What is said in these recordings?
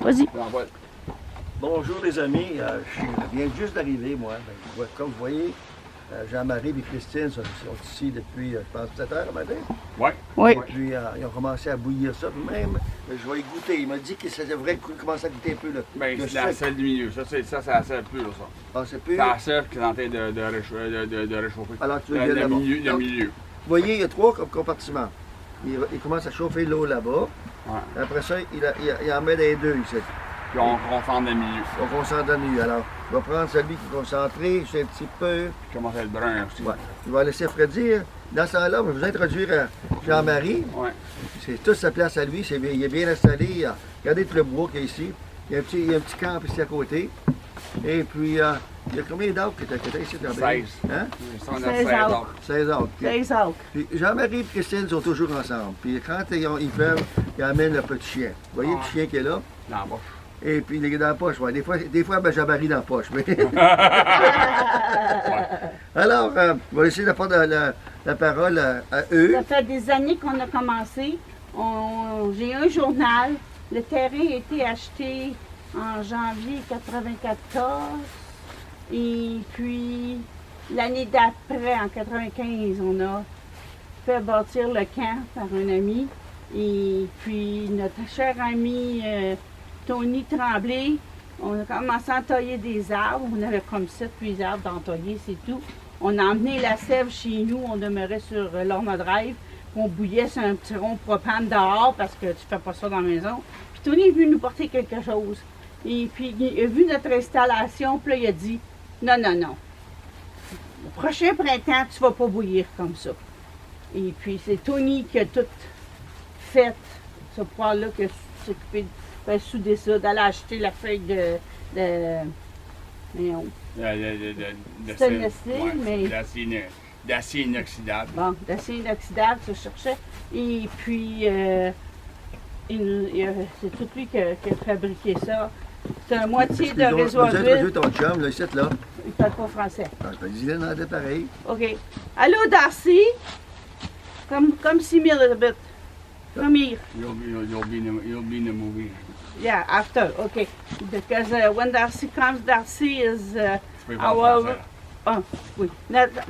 Vas-y. Bonjour les amis, je viens juste d'arriver moi. Comme vous voyez, Jean-Marie et Christine sont ici depuis, je pense, 7 heures matin. Oui. Oui. Et puis ils ont commencé à bouillir ça. Puis même, je vais y goûter. Il m'a dit que ça devrait commencer à goûter un peu. Bien, c'est la selle du milieu. Ça, c'est la selle plus, là, ça. Ah, c'est plus. C'est la selle qui est en train de réchauffer. Alors, tu veux dire le là-bas. milieu, le Donc, milieu. Vous voyez, il y a 3 compartiments. Il commence à chauffer l'eau là-bas. Ouais. Après ça, il en met les 2 ici. Puis on concentre le milieu. On concentre dans le milieu. Alors, il va prendre celui qui est concentré, c'est un petit peu. Puis commence à être brun aussi. Ouais. Il va laisser refroidir. Dans ce temps-là, je vais vous introduire Jean-Marie. Ouais. C'est toute sa place à lui. Il est bien installé. Regardez tout le bois qu'il y a ici. Il y a un petit camp ici à côté. Et puis, il y a combien d'arbres que tu as ici? 16. Hein? 16 arbres. 16 arbres. 16 arbres. Puis Jean-Marie et Christine sont toujours ensemble. Puis quand ils peuvent, ils amènent le petit chien. Vous voyez le petit chien qui est là? Dans la bouche. Et puis il est dans la poche. Ouais. Des fois ben, Jean-Marie dans la poche. Mais... Alors, on va laisser la parole à eux. Ça fait des années qu'on a commencé. J'ai un journal. Le terrain a été acheté en janvier 1994. Et puis, l'année d'après, en 1995, on a fait bâtir le camp par un ami. Et puis, notre cher ami Tony Tremblay, on a commencé à tailler des arbres. On avait comme 7-8 arbres d'entailler, c'est tout. On a emmené la sève chez nous. On demeurait sur Lorna Drive. On bouillait sur un petit rond propane dehors parce que tu fais pas ça dans la maison. Puis Tony est venu nous porter quelque chose. Et puis, il a vu notre installation. Puis là, il a dit, non, non, non. Le prochain printemps, tu vas pas bouillir comme ça. Et puis, c'est Tony qui a tout fait, ce poêle-là, qui a s'occupé de souder ça, d'aller acheter la feuille de stainless steel, mais... D'acier inoxydable. Bon, d'acier inoxydable, ça cherchait. Et puis, c'est tout lui qui a fabriqué ça. C'est un moitié de réservoir d'huile. Vous ton chum, là, ici, là. Il parle pas français. Ah, je dis là, dans pareil. OK. Allô, Darcy? Come see me a little bit. Come here. You'll be in the movie. Yeah, after. Okay. Because when Darcy comes, Darcy is Tu peux voir our... français. Ah, oui.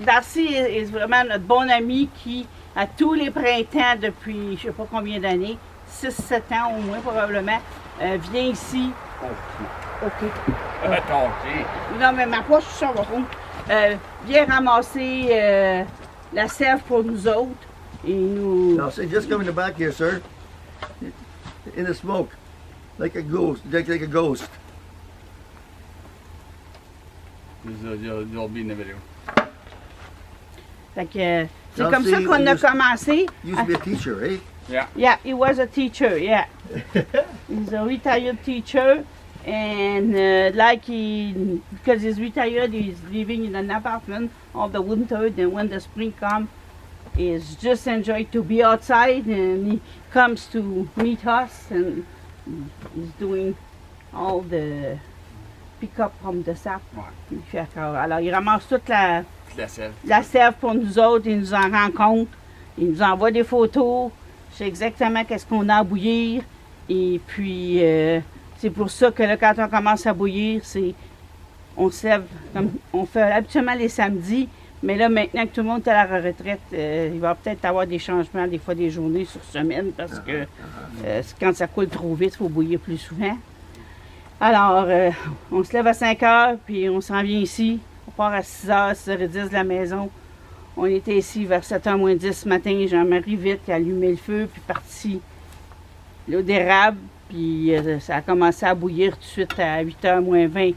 Darcy est vraiment notre bon ami qui, à tous les printemps depuis je ne sais pas combien d'années, 6-7 ans au moins probablement, vient ici. OK. Non, mais ma poche, ça va fond. Vient ramasser la sève pour nous autres. Et nous... Now, say, just come in the back here, sir. In the smoke. Like a ghost. Like a ghost. You'll be in the video. Fait que c'est Now, comme see, ça qu'on a commencé. Used to be a teacher, eh? Yeah. Yeah, he was a teacher, yeah. He's a retired teacher. And because he's retired, he's living in an apartment all the winter. Then when the spring comes, he's just enjoy to be outside. And he comes to meet us and he's doing all the pick up from the sap. Ouais. Alors, il ramasse toute la sève. La sève pour nous autres, il nous en rend compte. Il nous envoie des photos. Je sais exactement qu'est-ce qu'on a à bouillir. Et puis, c'est pour ça que là, quand on commence à bouillir, on sève, comme on fait habituellement les samedis. Mais là, maintenant que tout le monde est à la retraite, il va peut-être avoir des changements, des fois des journées sur semaine, parce que quand ça coule trop vite, il faut bouillir plus souvent. Alors, on se lève à 5 heures, puis on s'en vient ici. On part à 6 heures, 6h10 de la maison. On était ici vers 7h moins 10 ce matin. Jean-Marie vite a allumé le feu, puis parti l'eau d'érable. Puis ça a commencé à bouillir tout de suite à 8h moins 20.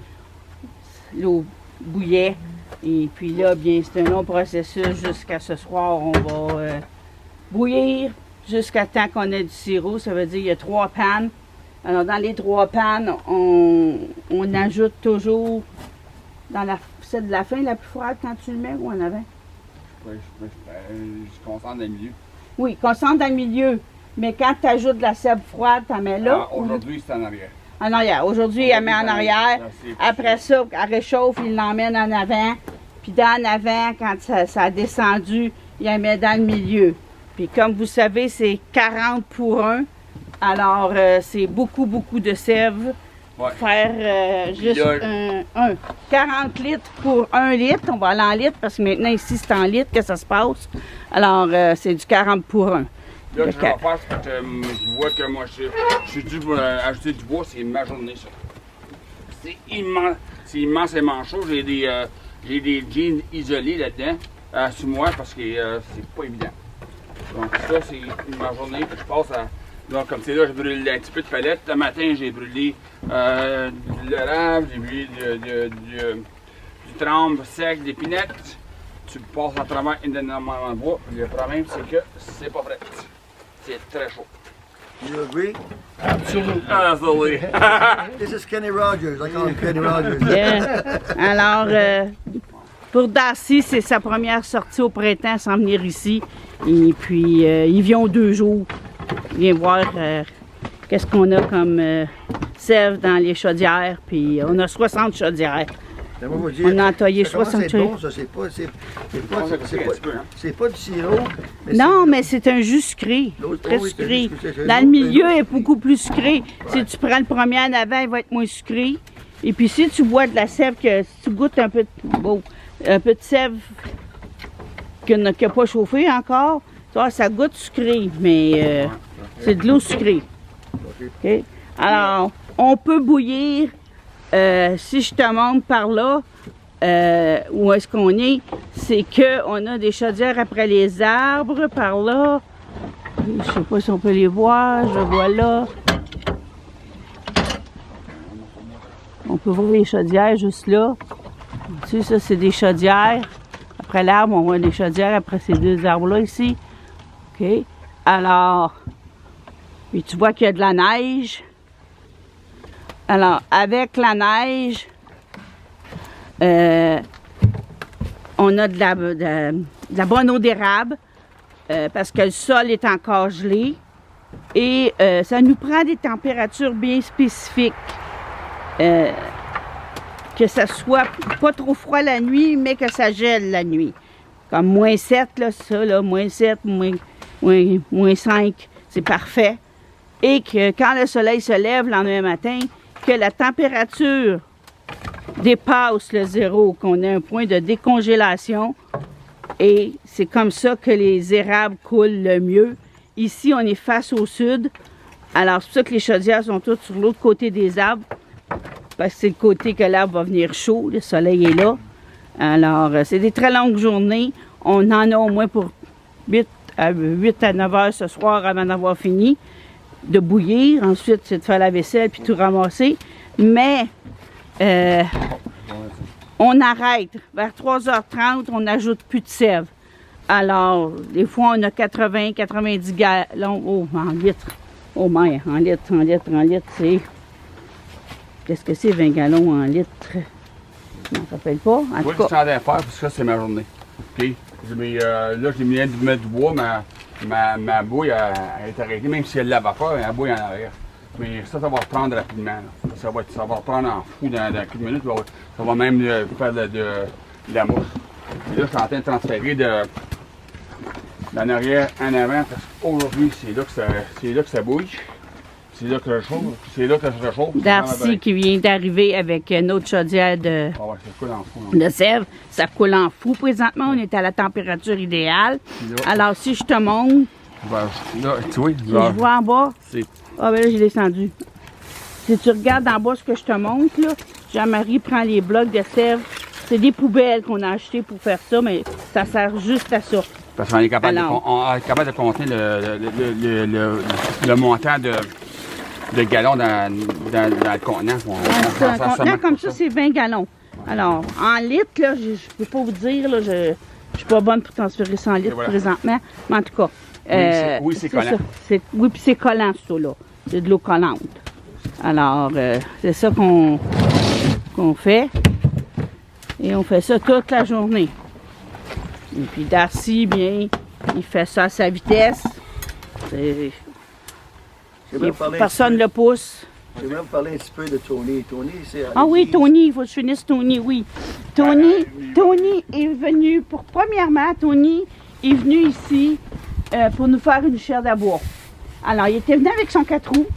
L'eau bouillait. Et puis là, bien, c'est un long processus jusqu'à ce soir. On va bouillir jusqu'à temps qu'on ait du sirop. Ça veut dire qu'il y a 3 pannes. Alors, dans les 3 pannes, on ajoute toujours dans celle de la fin, la plus froide, quand tu le mets, ou en avant? Oui, je concentre dans le milieu. Oui, concentre dans le milieu. Mais quand tu ajoutes de la sève froide, tu en mets là? Aujourd'hui, c'est en arrière. En arrière. Aujourd'hui, elle met en arrière. Après ça, elle réchauffe, il l'emmène en avant. Puis en avant, quand ça a descendu, il la met dans le milieu. Puis comme vous savez, c'est 40 pour 1. Alors, c'est beaucoup de sève. Ouais. Faire juste Là, 40 litres pour 1 litre. On va aller en litres parce que maintenant, ici, c'est en litres que ça se passe. Alors, c'est du 40 pour 1. Là, ce que je vais faire, c'est parce que je vois que moi, je suis dû pour ajouter du bois, c'est ma journée, ça. C'est immensément chaud. J'ai des jeans isolés là-dedans, sur moi, parce que c'est pas évident. Donc ça, c'est ma journée, puis je passe à... Donc comme c'est là, j'ai brûlé un petit peu de palette. Le matin, j'ai brûlé de l'érable, j'ai brûlé du tremble sec, des pinettes. Tu passes à travers énormément de bois. Le problème, c'est que c'est pas prêt. C'est très chaud. You agree? Absolutely. This is Kenny Rogers. I call him Kenny Rogers. Alors, pour Darcy, c'est sa première sortie au printemps sans venir ici. Et puis, il vient 2 jours. Il vient voir qu'est-ce qu'on a comme sève dans les chaudières. Puis, on a 60 chaudières. On a entaillé 60 chaudières. Bon, ça, c'est pas du sirop. Non, mais c'est un jus sucré. Très sucré. Dans le milieu, il est beaucoup plus sucré. Si tu prends le premier en avant, il va être moins sucré. Et puis, si tu bois de la sève, si tu goûtes un peu de sève qui n'a pas chauffé encore, tu vois, ça goûte sucré, mais c'est de l'eau sucrée. Okay? Alors, on peut bouillir, si je te montre par là, où est-ce qu'on est, c'est qu'on a des chaudières après les arbres, par là. Je ne sais pas si on peut les voir, je vois là. On peut voir les chaudières juste là. Tu sais, ça, c'est des chaudières. Après l'arbre, on voit des chaudières après ces 2 arbres-là ici. OK? Alors, puis tu vois qu'il y a de la neige. Alors, avec la neige, on a de la bonne eau d'érable parce que le sol est encore gelé. Et ça nous prend des températures bien spécifiques. Que ça soit pas trop froid la nuit, mais que ça gèle la nuit. Comme moins 7, là, ça, là, moins 7, moins 5, c'est parfait. Et que quand le soleil se lève le lendemain matin, que la température dépasse le 0, qu'on ait un point de décongélation. Et c'est comme ça que les érables coulent le mieux. Ici, on est face au sud. Alors, c'est pour ça que les chaudières sont toutes sur l'autre côté des arbres. Parce que c'est le côté que l'arbre va venir chaud, le soleil est là. Alors, c'est des très longues journées. On en a au moins pour 8 à 9 heures ce soir avant d'avoir fini de bouillir. Ensuite, c'est de faire la vaisselle puis tout ramasser. Mais, on arrête. Vers 3h30, on n'ajoute plus de sève. Alors, des fois, on a 80, 90 gallons en litres. Oh, mais en litres, c'est... Qu'est-ce que c'est 20 gallons en litres? Je ne m'en rappelle pas. En Moi, tout je cas, suis en train de faire parce que ça, c'est ma journée. OK? Là, j'ai mis de mettre du bois, ma bouille elle est arrêtée, même si elle la vapeur, la bouille en arrière. Mais ça va reprendre rapidement. Là. Ça va reprendre en fou dans quelques minutes. Ça va même faire de la mousse. Et là, je suis en train de transférer d'en arrière en avant parce qu'aujourd'hui, c'est là que ça bouille. C'est là que je chauffe. C'est là que je réchauffe. Darcy qui vient d'arriver avec une autre chaudière de sève. Ça coule en fou présentement. On est à la température idéale. Alors, si je te montre, là, tu vois, si je vois en bas, ah ben là, j'ai descendu. Si tu regardes en bas ce que je te montre, là, Jean-Marie prend les blocs de sève. C'est des poubelles qu'on a achetées pour faire ça, mais ça sert juste à ça. Parce qu'on est capable, de compter le montant de gallons dans le contenant. Un contenant comme ça, c'est 20 gallons. Alors, en litres, là, je ne peux pas vous dire, là, je ne suis pas bonne pour transférer 100 litres présentement, mais en tout cas, oui, c'est collant. Oui, puis c'est collant, ça, là. C'est de l'eau collante. Alors, c'est ça qu'on fait. Et on fait ça toute la journée. Et puis Darcy, bien, il fait ça à sa vitesse. Personne ne le pousse. Je vais même parler un petit peu de Tony. Tony, c'est... Ah oui, Tony, il faut que je finisse Tony, oui. Tony est venu, premièrement, Tony est venu ici pour nous faire une chaire d'abois. Alors, il était venu avec son 4 roues.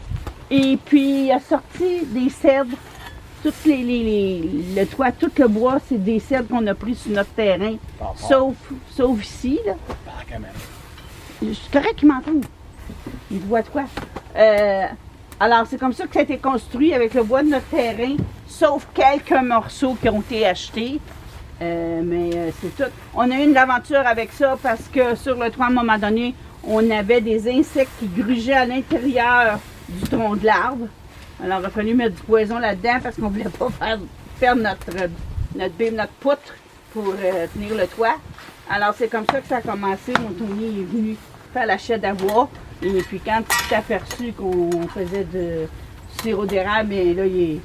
Et puis, il a sorti des cèdres. Toutes le toit, tout le bois, c'est des cèdres qu'on a pris sur notre terrain. Sauf ici, là. C'est correct qu'il m'entende. Il voit de quoi? Alors, c'est comme ça que ça a été construit avec le bois de notre terrain, sauf quelques morceaux qui ont été achetés. Mais c'est tout. On a eu une aventure avec ça parce que sur le toit, à un moment donné, on avait des insectes qui grugeaient à l'intérieur du tronc de l'arbre. Alors, il a fallu mettre du poison là-dedans parce qu'on ne voulait pas faire notre poutre pour tenir le toit. Alors, c'est comme ça que ça a commencé. Mon Tony est venu faire la chaîne à bois. Et puis, quand il s'est aperçu qu'on faisait du sirop d'érable, bien là, il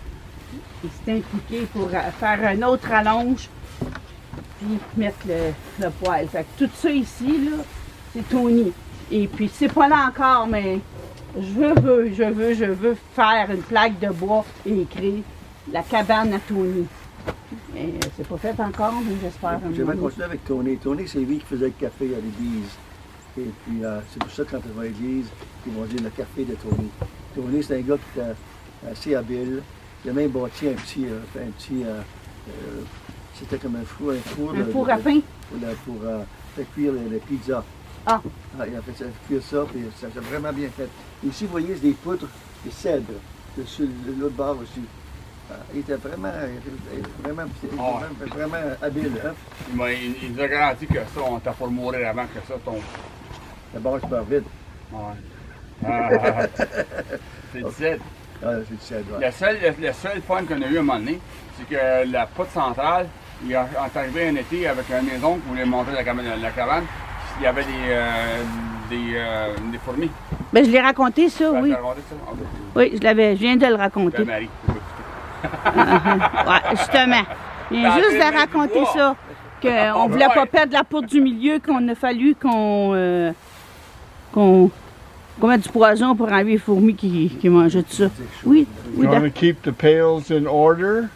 s'est impliqué pour faire un autre rallonge puis mettre le poêle. Fait que tout ça ici, là, c'est Tony. Et puis, c'est pas là encore, mais je veux faire une plaque de bois et écrire la cabane à Tony. Et c'est pas fait encore, mais j'espère. J'aimerais continuer avec Tony. Tony, c'est lui qui faisait le café à l'église. Et puis, c'est pour ça que quand on va à l'église, ils vont dire le café de Tony. Tony, c'est un gars qui était assez habile. Il a même bâti un petit c'était comme un four à pain? Pour faire cuire les pizzas. Ah. Il a fait cuire ça, puis ça s'est vraiment bien fait. Et ici, vous voyez, c'est des poutres de cèdre, sur l'autre bord aussi. Il était vraiment habile. Hein? Il nous a garanti que ça, on t'a pas mourir avant que ça tombe. D'abord, je pars vite. Ouais. C'est du cèdre. Ah, c'est du cèdre, ouais. Le seul fun qu'on a eu à un moment donné, c'est que la poutre centrale, il est arrivé un été avec un maison qui voulait monter la cabane. Il y avait des fourmis. Ben, je l'ai raconté, ça, oui. Tu l'as raconté, ça? Okay. Oui, je viens de le raconter. Ben, Marie, Ouais, justement. Je viens juste de raconter ça. Qu'on ne voulait pas perdre la poutre du milieu, qu'on a fallu qu'on mette du poison pour enlever les fourmis qui mangeaient tout ça. Oui, You want to keep the pails in order?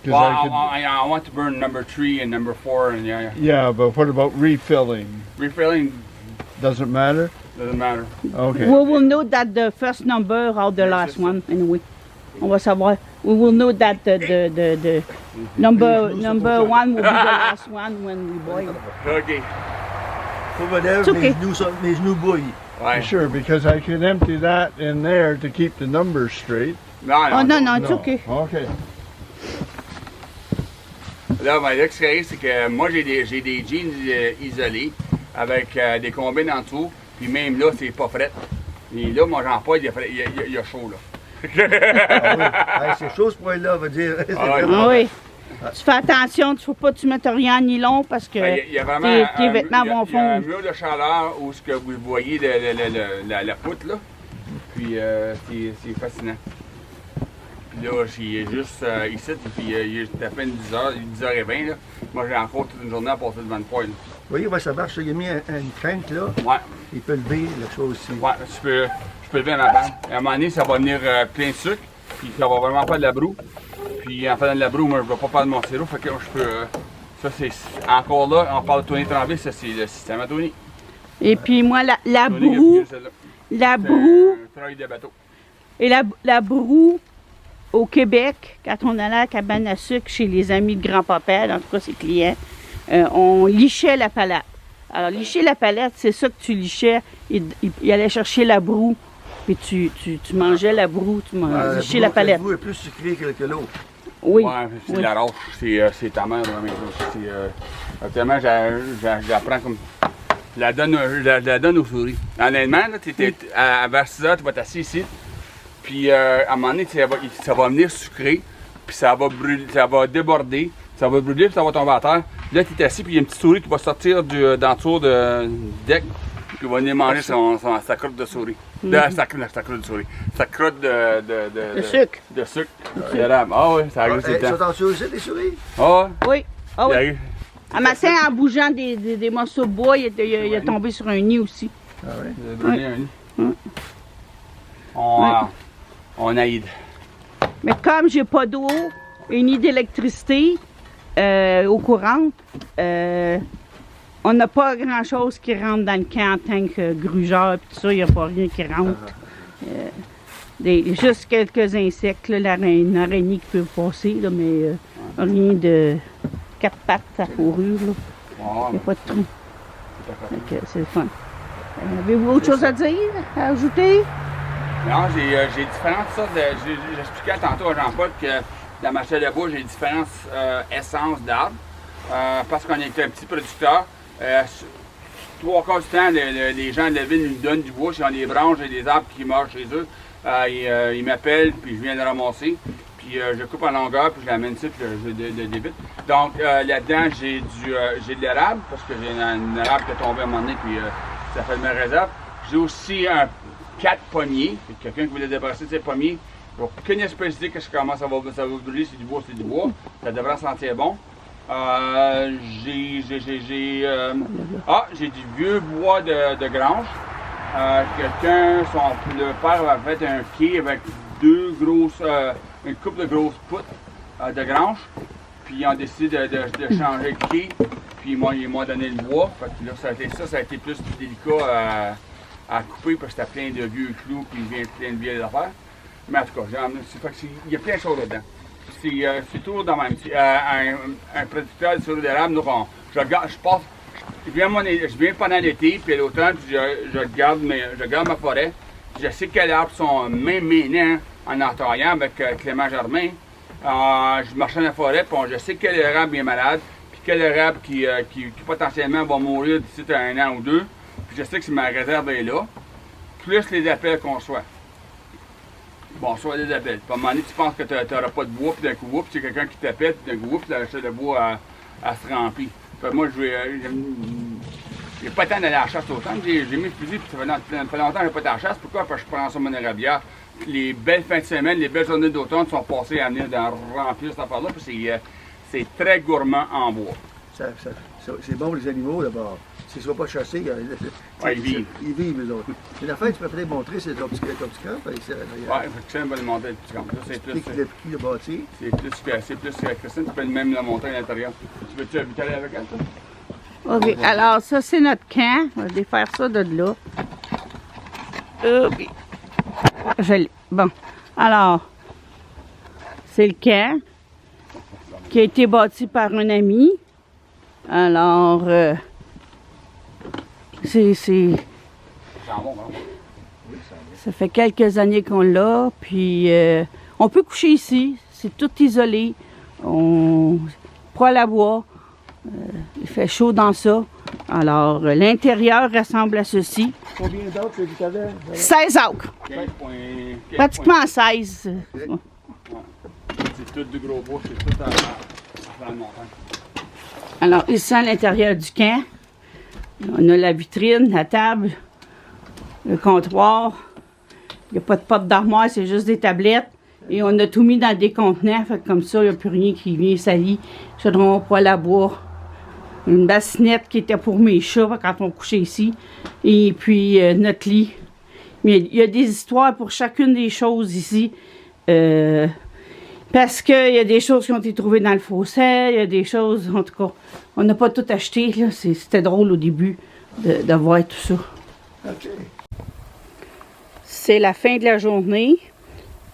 well, I want to burn number 3 and number 4, and Yeah, but what about refilling? Refilling Doesn't matter? doesn't matter. Okay. we will know that the first number or the last one, anyway. On va savoir. We will know that the number 1 will be the last one when we boil. OK. Faut me lève, It's okay. mes genoux bouillent. Ouais. Sure, because I can empty that in there to keep the numbers straight. Oh non, it's No. okay. Okay. Là, ben, là, ce qui arrive, c'est que moi, j'ai des jeans isolés avec des combines en dessous. Puis même là, c'est pas frais. Et là, moi, j'en pas, il y a chaud, là. Ah oui. Hey, c'est chaud ce point-là, veut dire. C'est Ah ouais. vraiment- Ah oui. Tu fais attention, tu ne faut pas que tu mettes rien en nylon parce que Il y a vraiment tes vêtements vont il y a un fondre. mur de chaleur où ce que vous voyez la poutre, là. Puis c'est fascinant. Puis là, j'ai juste ici, puis il est à peine 10h20, là. Moi, j'ai encore toute une journée à passer devant le poêle. Vous voyez, ouais, ça marche. Il a mis une crainte là. Ouais, Il peut lever la chose aussi. ouais, je peux lever en avant. À un moment donné, ça va venir plein de sucre, puis ça va vraiment faire de la broue. Puis en faisant de la broue, moi, je ne vais pas faire de mon sirop, fait que je peux... ça, c'est... Encore là, on parle de Tony Tremblay, ça, c'est le système à Tony. Et puis moi, la Tony, il a broue, pris celle-là. la C'est broue un travail de bateau. et la broue au Québec, quand on allait à la cabane à sucre chez les amis de grand-papa, en tout cas ses clients, on lichait la palette. Alors, licher la palette, c'est ça que tu lichais. Il allait chercher la broue, puis tu mangeais la broue, tu lichais la palette. Le goût est plus sucré que l'autre. Oui. Ouais, c'est oui. de la roche, c'est ta mère, vraiment. Actuellement, j'apprends comme... Je la donne aux souris. Honnêtement, là, vers 6 heures, tu vas t'asseoir ici, puis à un moment donné, ça va venir sucré, puis ça va brûler, ça va déborder, ça va brûler, puis ça va tomber à terre. Là, tu es assis, puis il y a une petite souris qui va sortir d'en dessous du deck, puis qui va venir manger sa crotte de souris. Sa crotte de souris. Sa crotte De sucre. De sucre. D'érable. Ah oui, ça arrive, c'est le Ils temps. sont en suicide, les souris? Ah ouais. Oui. Ah Il oui. arrive. Un matin, en bougeant des morceaux de bois, il est tombé sur un nid aussi. Ah oui. Vous avez donné un nid. On aide. Mais comme j'ai pas d'eau et ni d'électricité au courant, on n'a pas grand-chose qui rentre dans le camp en tant que grugeur, puis tout ça, il n'y a pas rien qui rentre. Juste quelques insectes, là, une araignée qui peut passer, là, mais rien de quatre pattes à fourrure. Il n'y a pas de trou. C'est le fun. Avez-vous autre chose à dire, à ajouter? Non, j'ai différentes sortes de. J'expliquais tantôt à Jean-Paul que dans ma chaîne de bois, j'ai différentes essences d'arbres. Parce qu'on est un petit producteur. 3/4 du temps, les gens de la ville nous donnent du bois. S'ils ont des branches et des arbres qui meurent chez eux, ils m'appellent, puis je viens le ramasser. Puis je coupe en longueur, puis je l'amène ici, puis je débite. Donc là-dedans, j'ai de l'érable, parce que j'ai une érable qui est tombée à un moment donné, puis ça fait de mes réserves. J'ai aussi 4 pommiers. Quelqu'un qui voulait débarrasser de ses pommiers. Il n'y a aucune espèce d'idée que ça commence à brûler, c'est du bois, c'est du bois. Ça devrait sentir bon. J'ai du vieux bois de grange. Quelqu'un, le père avait fait un quai avec une couple de grosses poutres de grange. Puis ils ont décidé de changer le quai. Puis ils m'ont donné le bois. Fait que là, ça a été plus délicat à couper parce que c'était plein de vieux clous puis plein de vieilles affaires. Mais en tout cas, il y a plein de choses là-dedans. C'est toujours dans même. Un producteur de sirop d'érable, je viens pendant l'été, puis à l'automne, puis je garde ma forêt. Je sais quels arbres sont même maintenant en entaillant avec Clément Germain. Je marche dans la forêt, puis je sais quel érable est malade, puis quel érable qui potentiellement va mourir d'ici un an ou deux. Puis je sais que si ma réserve est là, plus les appels qu'on reçoit. Bon, soit des appels. Puis à un moment donné, tu penses que tu n'auras pas de bois, puis d'un coup, puis c'est quelqu'un qui t'appelle, puis d'un coup, puis la chaîne de bois à se remplir. Fait moi, j'ai pas le temps d'aller à la chasse autant. J'ai mis le fusil, puis ça fait longtemps que je n'ai pas été à la chasse. Pourquoi? Parce que je prends ça mon érablière. Les belles fins de semaine, les belles journées d'automne sont passées à venir remplir cette affaire-là, puis c'est très gourmand en bois. C'est bon pour les animaux d'abord. S'ils ne sont pas chassés, ils vivent. Ils vivent, eux autres. Une affaire que tu peux peut-être montrer, c'est ton petit camp. Oui, Christine va le montrer le petit camp. C'est plus. Qui l'a bâti? C'est plus Christine, tu peux même le montrer à l'intérieur. Tu veux-tu habiter avec elle, toi? OK, alors ça, c'est notre camp. On va défaire ça de là. OK. Bon, alors, c'est le camp qui a été bâti par un ami. Alors, ça fait quelques années qu'on l'a, puis on peut coucher ici, c'est tout isolé, on poêle à bois, il fait chaud dans ça. Alors, l'intérieur ressemble à ceci. Combien d'acres que tu avais? 16 acres. Pratiquement 16. C'est tout du gros bois, c'est tout à la montagne. Alors, ici, à l'intérieur du camp, on a la vitrine, la table, le comptoir. Il n'y a pas de porte d'armoire, c'est juste des tablettes. Et on a tout mis dans des contenants, fait que comme ça, il n'y a plus rien qui vient salir. Chaudron, poêle à bois. Une bassinette qui était pour mes chats quand on couchait ici. Et puis, notre lit. Mais il y a des histoires pour chacune des choses ici. Parce qu'il y a des choses qui ont été trouvées dans le fossé, il y a des choses, en tout cas, on n'a pas tout acheté, là. C'était drôle au début de voir tout ça. Okay. C'est la fin de la journée.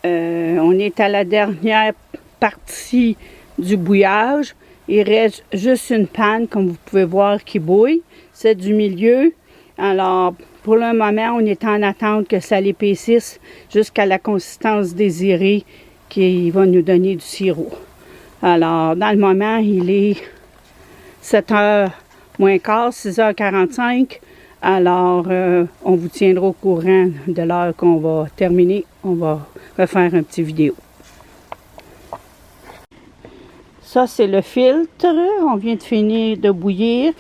On est à la dernière partie du bouillage. Il reste juste une panne, comme vous pouvez voir, qui bouille. C'est du milieu. Alors, pour le moment, on est en attente que ça l'épaississe jusqu'à la consistance désirée qui va nous donner du sirop. Alors, dans le moment, il est 7h moins quart, 6h45. Alors, on vous tiendra au courant de l'heure qu'on va terminer. On va refaire un petit vidéo. Ça, c'est le filtre. On vient de finir de bouillir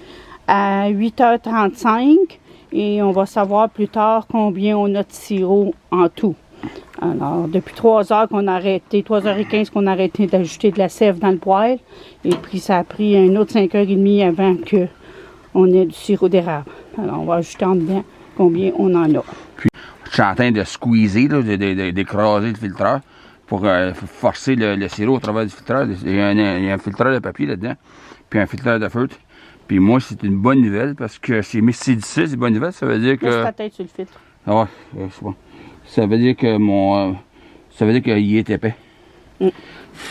à 8h35. Et on va savoir plus tard combien on a de sirop en tout. Alors, depuis 3 heures qu'on a arrêté, 3h15 qu'on a arrêté d'ajouter de la sève dans le poêle. Et puis, ça a pris un autre 5h30 avant qu'on ait du sirop d'érable. Alors, on va ajouter en dedans combien on en a. Puis, je suis en train de squeezer, d'écraser le filtreur pour forcer le sirop au travers du filtreur. Il y a un filtreur de papier là-dedans, puis un filtreur de feutre. Puis moi, c'est une bonne nouvelle parce que c'est difficile, c'est une bonne nouvelle. Ça veut dire Pousse que. ta tête sur le filtre. Ah ouais, c'est bon. Ça veut dire que ça veut dire qu'il est épais. Mm.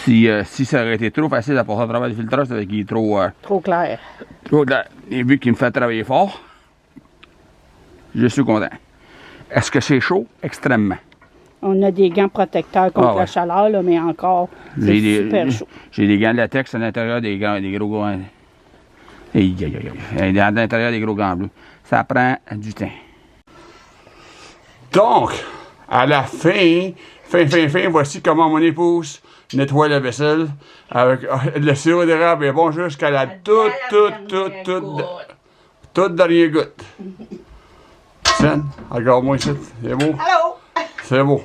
Si ça aurait été trop facile à passer à travers le filtrage, ça veut dire qu'il est trop. Trop clair. Trop clair. Et vu qu'il me fait travailler fort, je suis content. Est-ce que c'est chaud? Extrêmement. On a des gants protecteurs contre Ah ouais. la chaleur, là, mais encore, c'est super chaud. J'ai des gants de latex à l'intérieur des gros gants. À l'intérieur des gros gants bleus. Ça prend du temps. Donc, à la fin, voici comment mon épouse nettoie la vaisselle. Avec le sirop d'érable est bon jusqu'à la toute dernière goutte. Sen, regarde-moi ici, c'est beau. Allô? C'est beau.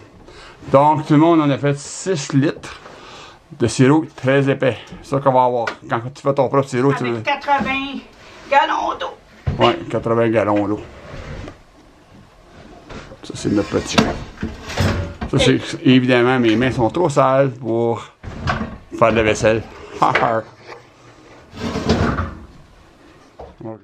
Donc, tout le monde en a fait 6 litres de sirop très épais. C'est ça qu'on va avoir. Quand tu fais ton propre sirop, tu veux. Avec 80 gallons d'eau. Oui, 80 gallons d'eau. Ça, c'est notre petit. Ça, c'est évidemment, mes mains sont trop sales pour faire de la vaisselle. OK.